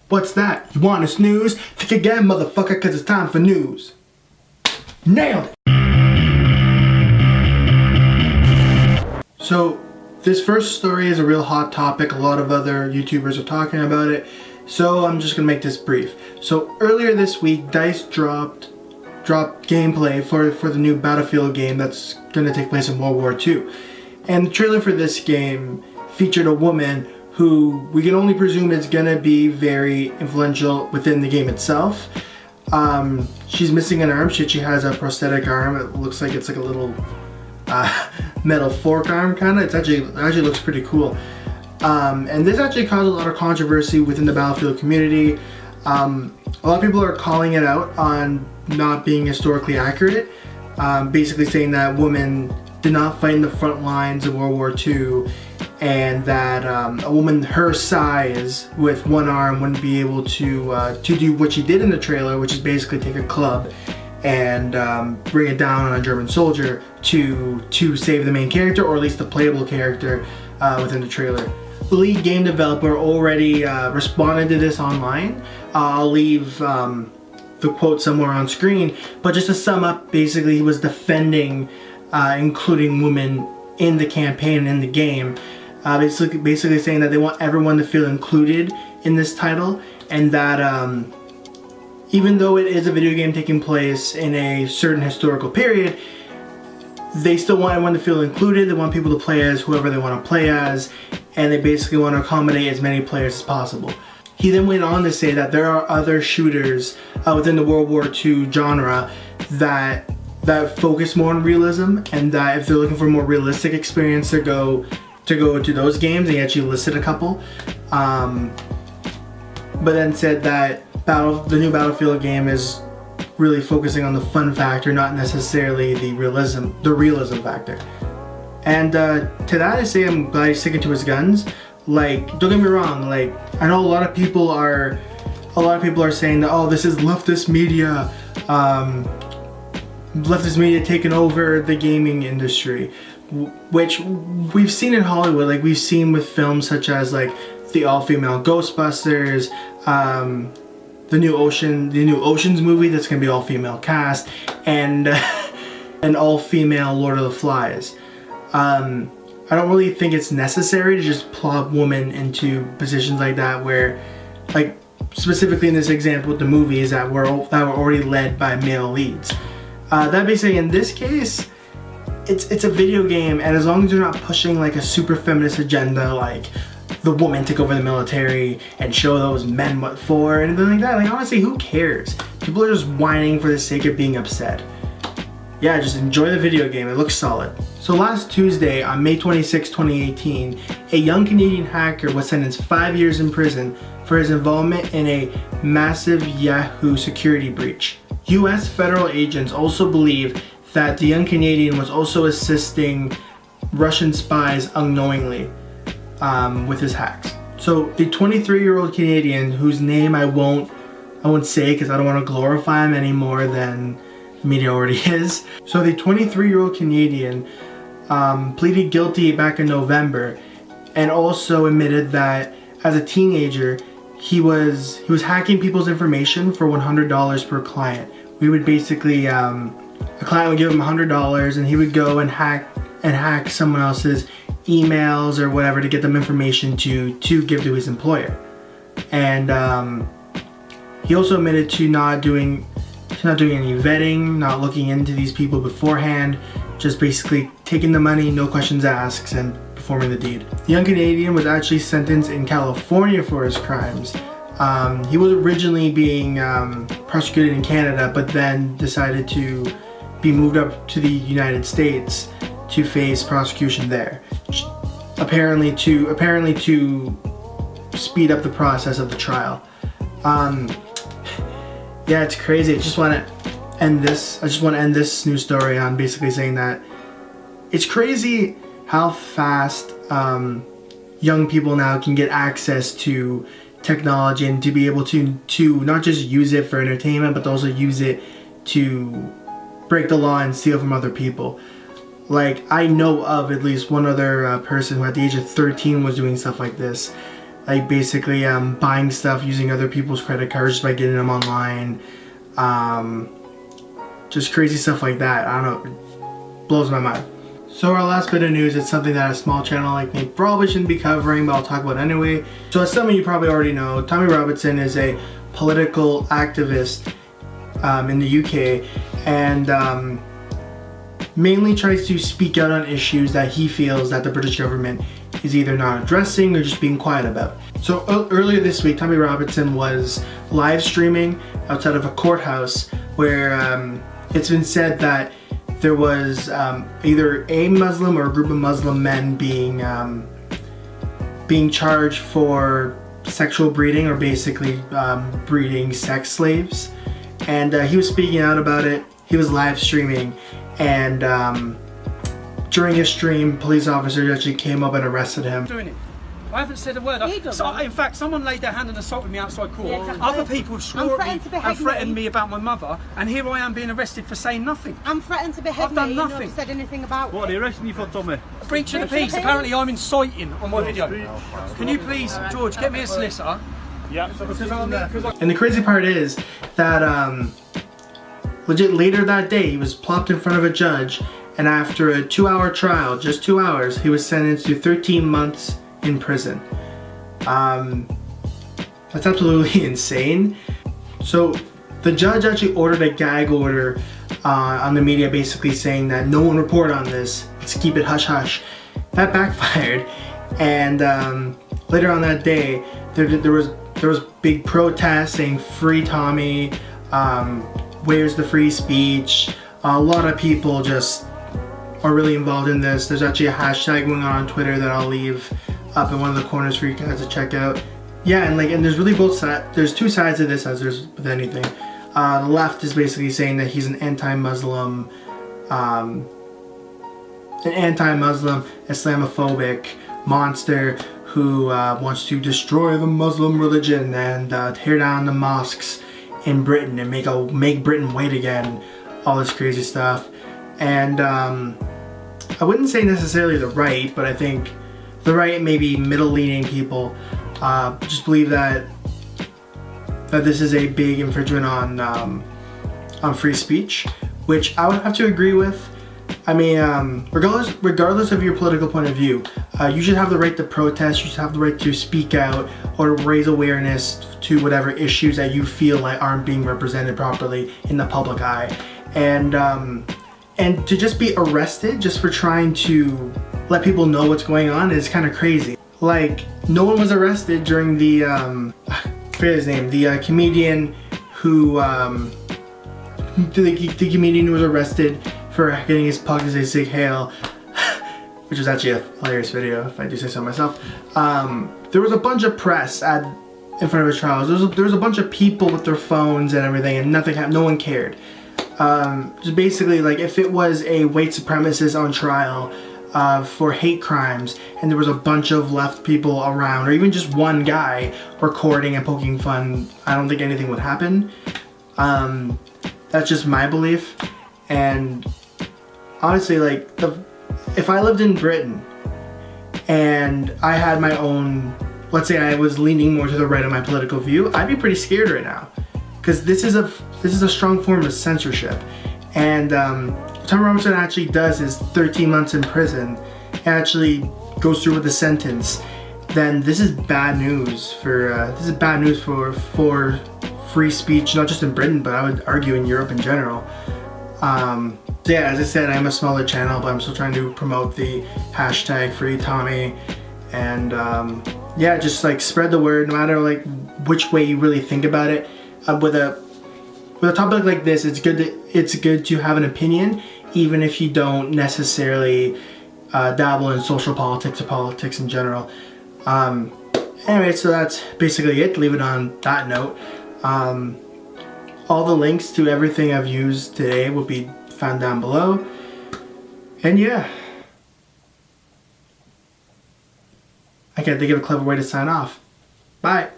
What's that? You want to snooze? Think again, motherfucker, cause it's time for news. Nailed it! So, this first story is a real hot topic. A lot of other YouTubers are talking about it. So, I'm just gonna make this brief. So, earlier this week, DICE dropped gameplay for the new Battlefield game that's gonna take place in World War II. And the trailer for this game featured a woman who we can only presume is gonna be very influential within the game itself. She's missing an arm. She has a prosthetic arm. It looks like it's like a little metal fork arm kinda. It actually looks pretty cool. And this actually caused a lot of controversy within the Battlefield community. A lot of people are calling it out on not being historically accurate, basically saying that women did not fight in the front lines of World War II, and that a woman her size with one arm wouldn't be able to do what she did in the trailer, which is basically take a club and bring it down on a German soldier to save the main character, or at least the playable character within the trailer. The lead game developer already responded to this online. I'll leave the quote somewhere on screen, but just to sum up, basically he was defending including women in the campaign and in the game, basically saying that they want everyone to feel included in this title, and that even though it is a video game taking place in a certain historical period, they still want everyone to feel included. They want people to play as whoever they want to play as, and they basically want to accommodate as many players as possible. He then went on to say that there are other shooters within the World War II genre that focus more on realism, and that if they're looking for a more realistic experience to go to those games. He actually listed a couple, but then said that the new Battlefield game is really focusing on the fun factor, not necessarily the realism factor. And to that I say I'm glad he's sticking to his guns. Like, don't get me wrong, like, I know a lot of people are saying that, oh, this is leftist media taking over the gaming industry, which we've seen in Hollywood. Like, we've seen with films such as like the all-female Ghostbusters, the new Oceans movie that's gonna be all-female cast, and an all-female Lord of the Flies. I don't really think it's necessary to just plop women into positions like that, where, like, specifically in this example with the movies that were already led by male leads. That being said, in this case, it's a video game, and as long as you're not pushing like a super feminist agenda, like the woman took over the military and show those men what for, or anything like that, like, honestly, who cares? People are just whining for the sake of being upset. Yeah, just enjoy the video game. It looks solid. So last Tuesday, on May 26, 2018, a young Canadian hacker was sentenced 5 years in prison for his involvement in a massive Yahoo security breach. US federal agents also believe that the young Canadian was also assisting Russian spies unknowingly with his hacks. So the 23-year-old Canadian, whose name I won't say because I don't want to glorify him any more than the media already is. So the 23-year-old Canadian pleaded guilty back in November, and also admitted that as a teenager he was hacking people's information for $100 per client. We would basically a client would give him $100, and he would go and hack someone else's emails or whatever to get them information to give to his employer. And he also admitted to not doing any vetting, not looking into these people beforehand, just basically taking the money, no questions asked, and performing the deed. The young Canadian was actually sentenced in California for his crimes. He was originally being prosecuted in Canada, but then decided to be moved up to the United States to face prosecution there, apparently to speed up the process of the trial. Yeah, it's crazy. I just want to end this news story on basically saying that it's crazy how fast young people now can get access to technology, and to be able to not just use it for entertainment, but to also use it to break the law and steal from other people. Like, I know of at least one other person who at the age of 13 was doing stuff like this. like basically buying stuff using other people's credit cards just by getting them online. Just crazy stuff like that. I don't know, it blows my mind. So our last bit of news is something that a small channel like me probably shouldn't be covering, but I'll talk about it anyway. So as some of you probably already know, Tommy Robinson is a political activist in the UK, and mainly tries to speak out on issues that he feels that the British government is either not addressing or just being quiet about. So earlier this week, Tommy Robinson was live streaming outside of a courthouse where it's been said that there was either a Muslim or a group of Muslim men being charged for sexual breeding, or basically breeding sex slaves. And he was speaking out about it. He was live streaming, and during his stream, police officers actually came up and arrested him. Doing it. I haven't said a word. In fact, someone laid their hand and assaulted me outside court. Yeah, exactly. Other people have swore at me and threatened me about my mother, and here I am being arrested for saying nothing. I'm threatened to behead I've done me. nothing. You've not said anything about What are they arresting you for, Tommy? Breach of the peace. Apparently, I'm inciting on my video. Can you please, George, get me a solicitor? Yeah. And the crazy part is that legit later that day, he was plopped in front of a judge, and after a 2-hour trial, just 2 hours, he was sentenced to 13 months in prison. That's absolutely insane. So the judge actually ordered a gag order on the media, basically saying that no one report on this, let's keep it hush hush. That backfired, and later on that day there was big protests saying free Tommy, where's the free speech. A lot of people just are really involved in this. There's actually a hashtag going on Twitter that I'll leave up in one of the corners for you guys to check out. Yeah, and there's really both sides. There's two sides of this, as there's with anything. The left is basically saying that he's an anti-Muslim, Islamophobic monster who wants to destroy the Muslim religion and tear down the mosques in Britain and make Britain white again. All this crazy stuff. And I wouldn't say necessarily the right, but I think the right, maybe middle-leaning people, just believe that this is a big infringement on free speech, which I would have to agree with. I mean, regardless of your political point of view, you should have the right to protest. You should have the right to speak out or raise awareness to whatever issues that you feel like aren't being represented properly in the public eye. And to just be arrested just for trying to let people know what's going on is kind of crazy. Like, no one was arrested during the, I forget his name, the comedian who, the comedian who was arrested for getting his puck to say Sig Hail, which was actually a hilarious video, if I do say so myself. There was a bunch of press in front of his trials. There was a bunch of people with their phones and everything, and nothing happened. No one cared. Just basically, like, if it was a white supremacist on trial for hate crimes, and there was a bunch of left people around, or even just one guy recording and poking fun, I don't think anything would happen. That's just my belief. And honestly, like, if I lived in Britain and I had my own, let's say I was leaning more to the right of my political view, I'd be pretty scared right now, because this is a strong form of censorship. And Tom Robinson actually does his 13 months in prison and actually goes through with the sentence, then this is bad news for free speech, not just in Britain, but I would argue in Europe in general. So yeah, as I said, I'm a smaller channel, but I'm still trying to promote the hashtag free Tommy, and yeah, just like spread the word, no matter like which way you really think about it. With a topic like this, it's good to have an opinion, even if you don't necessarily dabble in social politics or politics in general. Anyway, so that's basically it. Leave it on that note. All the links to everything I've used today will be found down below. And yeah, I can't think of a clever way to sign off. Bye.